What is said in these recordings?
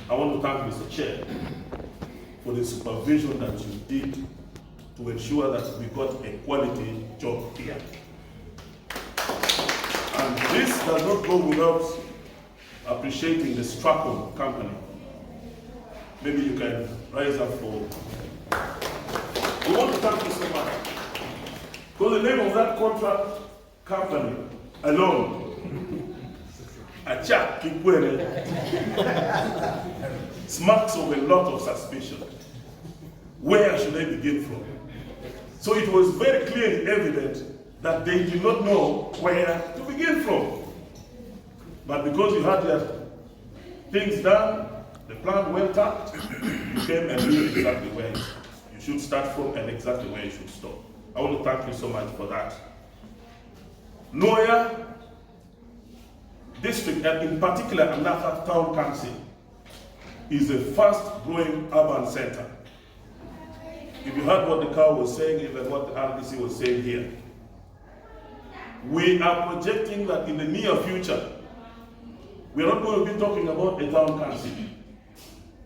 I want to thank Mr. Chair for the supervision that you did to ensure that we got a quality job here. And this does not go without appreciating the Stracom company. Maybe you can rise up for. We want to thank you so much. Because the name of that contract company alone, Achak Kikwere, smacks of a lot of suspicion. Where should I begin from? So it was very clearly evident that they did not know where to begin from. But because you had your things done, the plan well tapped, you came and knew exactly where you should start from and exactly where you should stop. I want to thank you so much for that. Noya district, and in particular Another Town Council, is a fast-growing urban center. If you heard what the cow was saying, even what the RDC was saying here, we are projecting that in the near future, we are not going to be talking about a town council,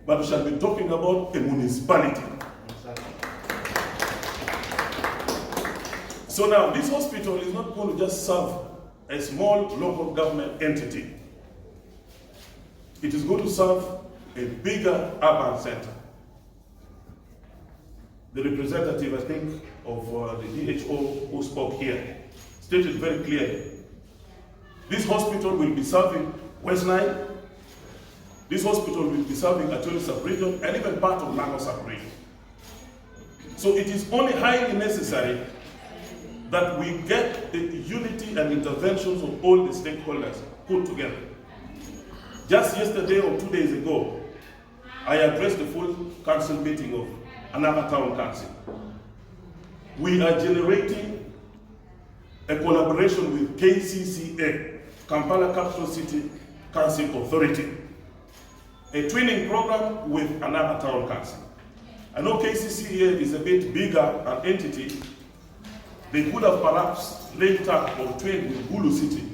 but we shall be talking about a municipality. So now, this hospital is not going to just serve a small local government entity. It is going to serve a bigger urban center. The representative, I think, of the DHO who spoke here stated very clearly, this hospital will be serving West Nile, this hospital will be serving Acholi sub-region, and even part of Nango sub-region. So it is only highly necessary that we get the unity and interventions of all the stakeholders put together. Just yesterday or 2 days ago, I addressed the full council meeting of Another Town Council. We are generating a collaboration with KCCA, Kampala Capital City Council Authority, a twinning program with Another Town Council. I know KCCA is a bit bigger an entity. They could have perhaps linked up or twinned with Gulu City.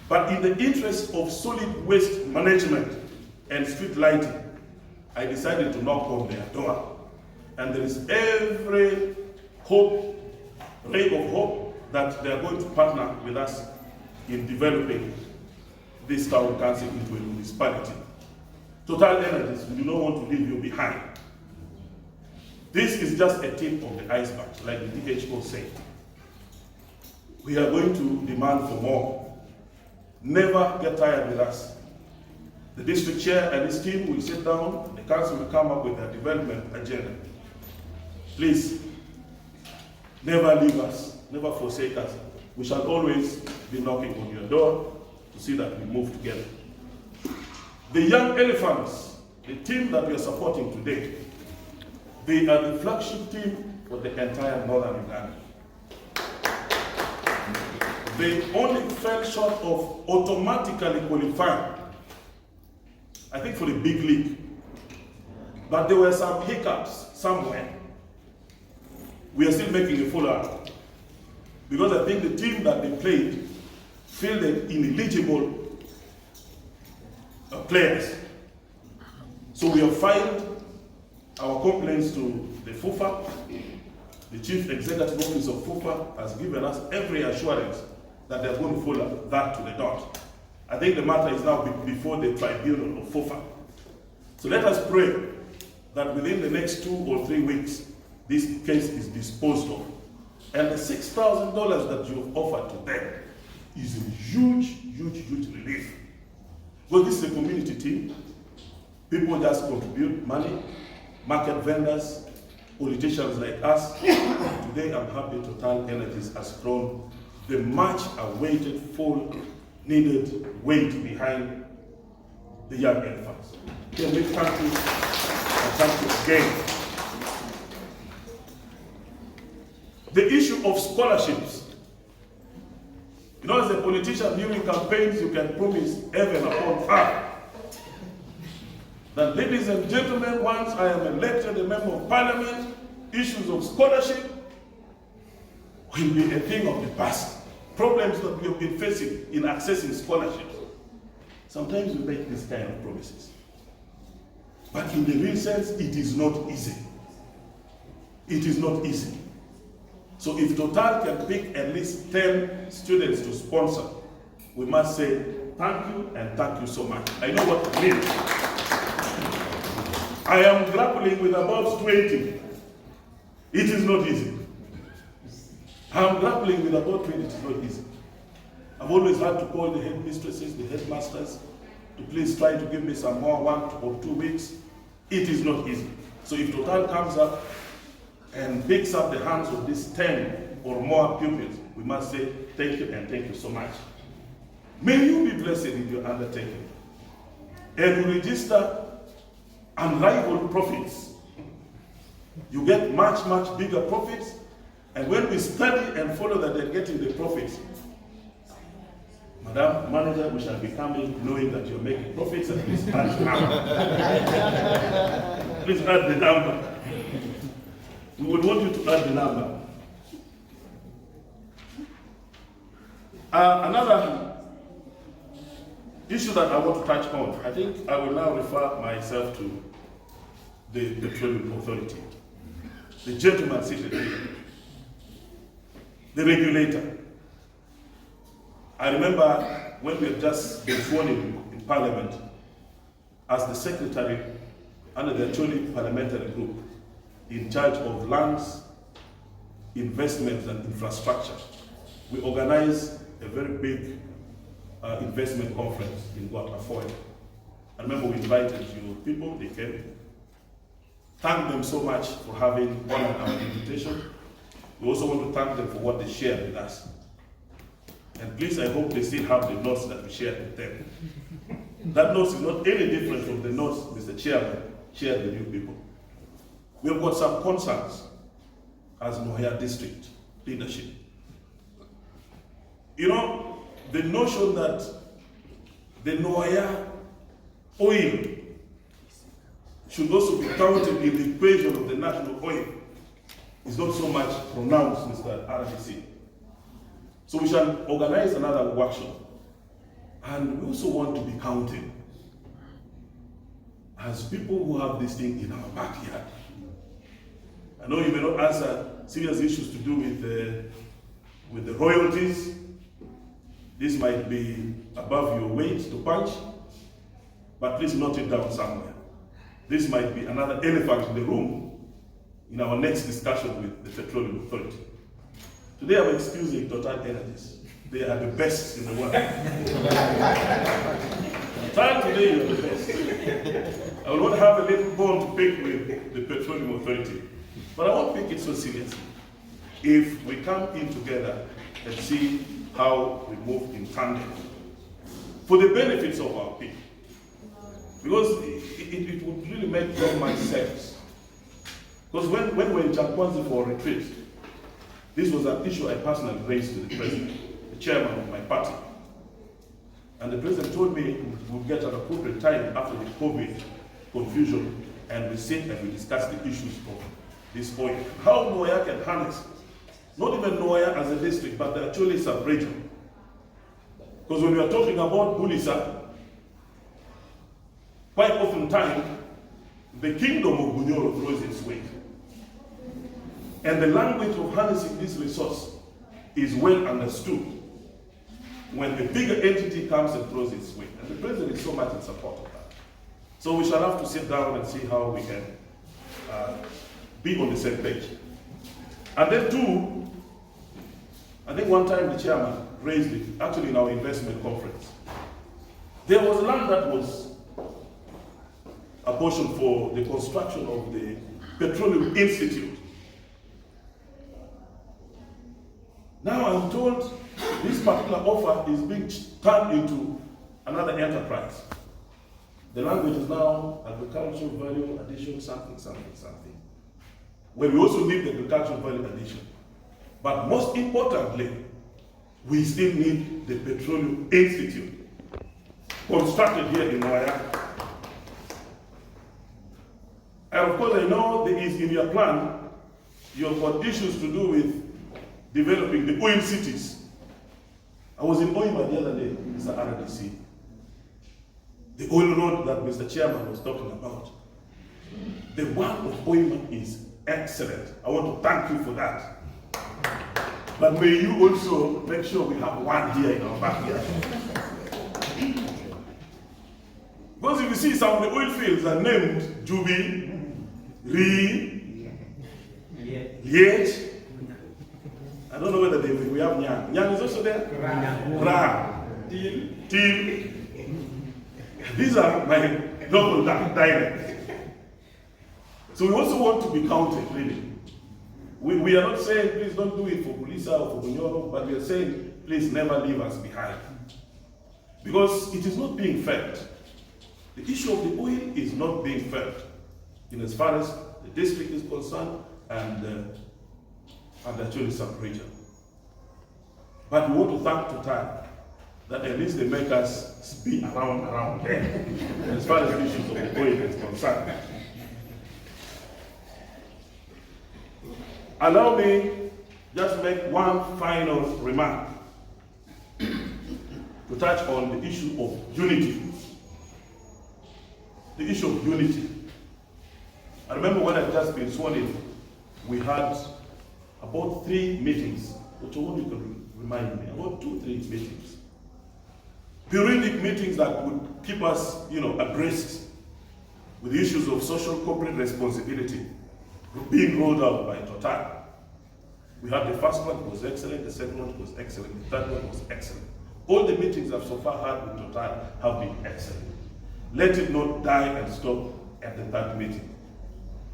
But in the interest of solid waste management and street lighting, I decided to knock on their door. And there is every hope, ray of hope, that they are going to partner with us in developing this town council into a municipality. Total Energies, we do not want to leave you behind. This is just a tip of the iceberg, like the DHO said. We are going to demand for more. Never get tired with us. The district chair and his team will sit down, the council will come up with a development agenda. Please, never leave us, never forsake us. We shall always be knocking on your door to see that we move together. The Young Elephants, the team that we are supporting today, they are the flagship team for the entire northern Uganda. They only fell short of automatically qualifying, I think, for the big league. But there were some hiccups somewhere. We are still making a follow-up. Because I think the team that they played fielded ineligible players. So we have filed our complaints to the FUFA. The Chief Executive Office of FUFA has given us every assurance that they are going to follow that to the dot. I think the matter is now before the tribunal of FUFA. So let us pray that within the next 2 or 3 weeks, this case is disposed of. And the $6,000 that you have offered to them is a huge, huge, huge relief. Because this is a community team. People just contribute money, market vendors, politicians like us. Today I'm happy Total Energies has thrown the much awaited, full, needed weight behind the Young Elephants. Can we thank you and thank you again. The issue of scholarships. You know, as a politician during campaigns, you can promise heaven upon earth. That, ladies and gentlemen, once I am elected a member of parliament, issues of scholarship will be a thing of the past. Problems that we have been facing in accessing scholarships. Sometimes we make these kind of promises. But in the real sense, it is not easy. It is not easy. So if Total can pick at least 10 students to sponsor, we must say thank you and thank you so much. I know what it means. I am grappling with about 20. It is not easy. I am grappling with about 20. It is not easy. I've always had to call the headmistresses, the headmasters, to please try to give me some more 1 or 2 weeks. It is not easy. So if Total comes up and picks up the hands of these 10 or more pupils, we must say thank you and thank you so much. May you be blessed in your undertaking. And you register unrivaled profits. You get much, much bigger profits. And when we study and follow that they're getting the profits, Madam Manager, we shall be coming knowing that you're making profits, and please add the number. Please add the number. We would want you to add the number. Another issue that I want to touch on, I think I will now refer myself to the Petroleum Authority. The gentleman seated here, the regulator. I remember when we had just been sworn in Parliament as the secretary under the Acholi Parliamentary Group in charge of lands, investments, and infrastructure. We organized a very big investment conference in Quaters. I remember we invited you people, they came. Thank them so much for having honored our invitation. We also want to thank them for what they shared with us. And please, I hope they still have the notes that we shared with them. That notes is not any different from the notes Mr. Chairman shared with you people. We have got some concerns as Noya District leadership. You know, the notion that the Noya oil should also be counted in the equation of the national oil is not so much pronounced, Mr. RDC. So we shall organize another workshop. And we also want to be counted as people who have this thing in our backyard. I know you may not answer serious issues to do with the royalties. This might be above your weight to punch, but please note it down somewhere. This might be another elephant in the room in our next discussion with the Petroleum Authority. Today I'm excusing Total Energies. They are the best in the world. Today you're the best. I will not have a little bone to pick with the Petroleum Authority, but I won't take it so seriously if we come in together and see how we move in tandem for the benefits of our people. Because it would really make so much sense. Because when we were in Chankwanzi for a retreat, this was an issue I personally raised to the president, the chairman of my party. And the president told me we'll get an appropriate time after the COVID confusion and we sit and we discuss the issues of this oil. How Noya can harness, not even Noya as a district, but the actually sub-region. Because when we are talking about Bulisa, quite often time, the kingdom of Bunyoro throws its weight. And the language of harnessing this resource is well understood when the bigger entity comes and throws its weight. And the president is so much in support of that. So we shall have to sit down and see how we can be on the same page. And then two, I think one time the chairman raised it, actually in our investment conference. There was land that was apportioned for the construction of the Petroleum Institute. Now I'm told this particular offer is being turned into another enterprise. The language is now agricultural value addition, something. Well, we also need the agricultural value addition. But most importantly, we still need the Petroleum Institute constructed here in Waya. And of course, I know there is in your plan, you've got issues to do with developing the oil cities. I was in Oima the other day, Mr. RDC. The oil road that Mr. Chairman was talking about. The one of oil is excellent. I want to thank you for that. But may you also make sure we have one here in our backyard. Because if you see, some of the oil fields are named Jubi, Liege. I don't know whether we have Nyang. Nyang is also there? Ra. Til. These are my local dialects. So we also want to be counted, really. We are not saying, please don't do it for Bulisa or for Bunyoro, but we are saying, please never leave us behind. Because it is not being felt. The issue of the oil is not being felt in as far as the district is concerned and actually sub-region. But we want to thank Total that at least they make us spin around there as far as the issues of the oil is concerned. Allow me just make one final remark to touch on the issue of unity. The issue of unity. I remember when I've just been sworn in, we had about 3 meetings. Which one you can remind me? About 2-3 meetings. Periodic meetings that would keep us, abreast with the issues of social corporate responsibility being rolled out by Total. We had the first one was excellent, the second one was excellent, the third one was excellent. All the meetings I've so far had with Total have been excellent. Let it not die and stop at the third meeting.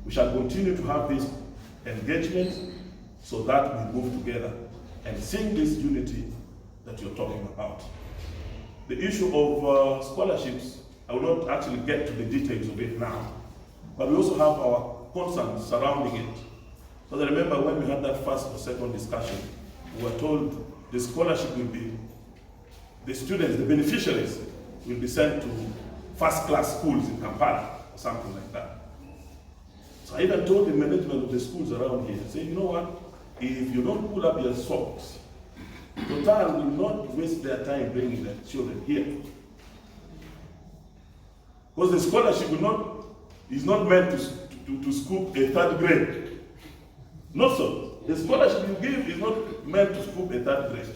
We shall continue to have this engagement so that we move together and sing this unity that you're talking about. The issue of scholarships, I will not actually get to the details of it now, but we also have our concerns surrounding it. Because I remember when we had that first or second discussion, we were told the scholarship will be, the students, the beneficiaries, will be sent to first-class schools in Kampala, or something like that. So I even told the management of the schools around here, say, you know what, if you don't pull up your socks, Total will not waste their time bringing their children here. Because the scholarship is not meant to scoop a third grade. No, sir. The scholarship you give is not meant to scoop a third grade.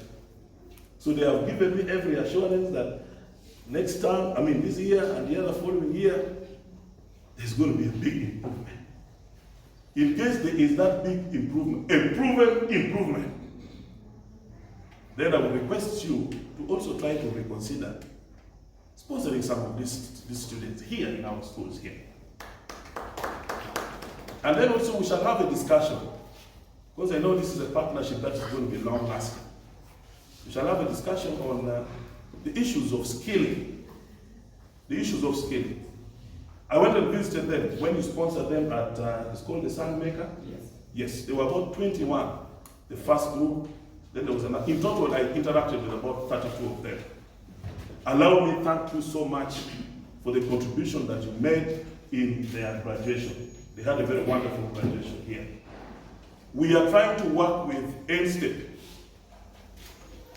So they have given me every assurance that next time, this year and the other following year, there's going to be a big improvement. In case there is that big improvement, a proven improvement, then I will request you to also try to reconsider sponsoring some of these students here in our schools here. And then also we shall have a discussion, because I know this is a partnership that is going to be long lasting. We shall have a discussion on the issues of skilling. The issues of skilling. I went and visited them when you sponsored them at, it's called the Sunmaker? Yes. Yes, there were about 21, the first group. Then there was another. In total, I interacted with about 32 of them. Allow me to thank you so much for the contribution that you made in their graduation. They had a very wonderful graduation here. We are trying to work with NSTEP.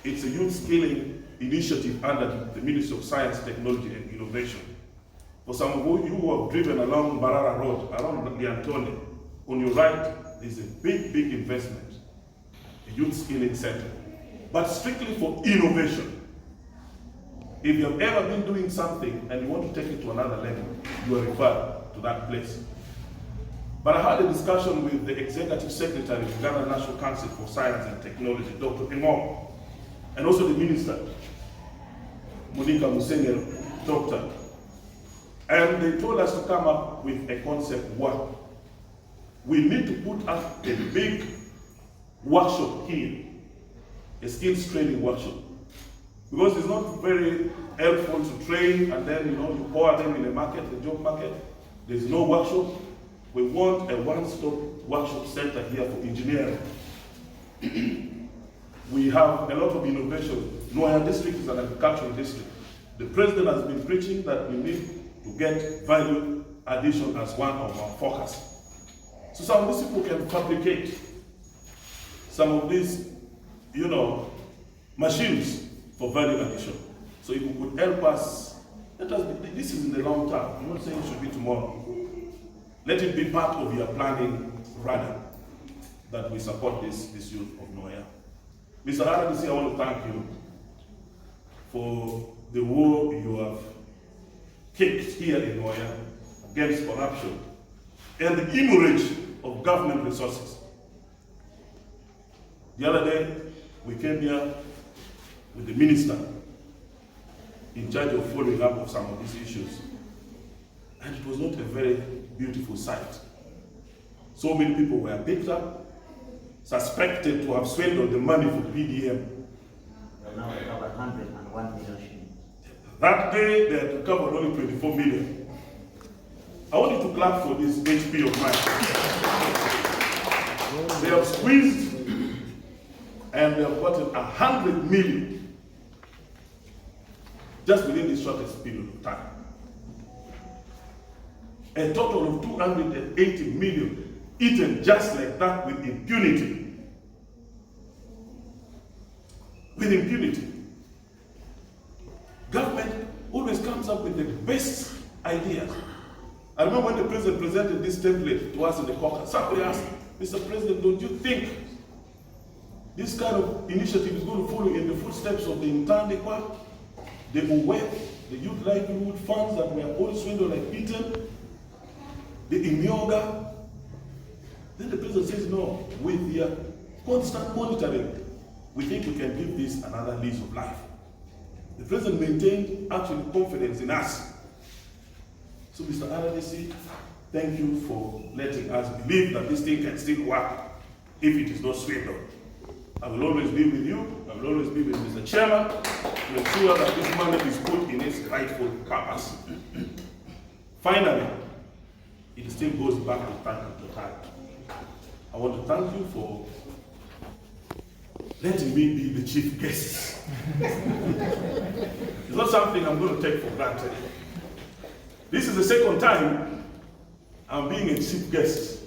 It's a youth skilling initiative under the Ministry of Science, Technology and Innovation. For some of you who have driven along Barara Road, around the Antone, on your right, there's a big, big investment, a youth skilling center, but strictly for innovation. If you have ever been doing something and you want to take it to another level, you are referred to that place. But I had a discussion with the Executive Secretary of the Ghana National Council for Science and Technology, Dr. Emo, and also the Minister, Monica Musengero, Doctor. And they told us to come up with a concept one. We need to put up a big workshop here, a skills training workshop. Because it's not very helpful to train and then you pour them in the market, the job market. There's no workshop. We want a one-stop workshop center here for engineering. We have a lot of innovation. Noya district is an agricultural district. The president has been preaching that we need to get value addition as one of our focus. So some of these people can fabricate some of these, machines for value addition. So if you could help us, this is in the long term. I'm not saying it should be tomorrow. let it be part of your planning radar that we support this youth of Noya. Mr. RDC, I want to thank you for the war you have kicked here in Noya against corruption and the hemorrhage of government resources. The other day, we came here with the minister in charge of following up of some of these issues. And it was not a very beautiful sight. So many people were picked up, suspected to have swindled the money for PDM. Now we have 101 million shillings. That day, they had recovered only 24 million. I want you to clap for this HP of mine. They have squeezed and they have gotten 100 million just within the shortest period of time. A total of 280 million eaten just like that with impunity. With impunity. Government always comes up with the best ideas. I remember when the president presented this template to us in the caucus, somebody asked, Mr. President, don't you think this kind of initiative is going to follow in the footsteps of the Intandekwa, the UWEP, the Youth Livelihood Funds that were all swindled like Eaton, the Imyoga? Then the president says, no, with the constant monitoring, we think we can give this another lease of life. The president maintained actually confidence in us. So Mr. RDC, thank you for letting us believe that this thing can still work if it is not swindled. I will always be with you, I will always be with Mr. Chairman to ensure that this money is put in its rightful purpose. Finally, it still goes back to thank you. I want to thank you for letting me be the chief guest. It's not something I'm going to take for granted. This is the second time I'm being a chief guest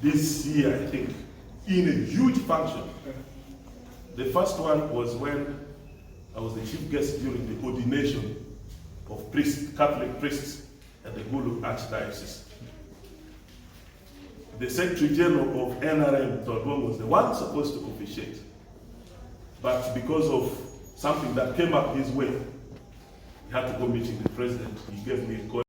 this year, I think, in a huge function. The first one was when I was the chief guest during the ordination of priests, Catholic priests at the Gulu Archdiocese. The Secretary General of NRM, Todwong, was the one supposed to officiate. But because of something that came up his way, he had to go meeting the president. He gave me a call.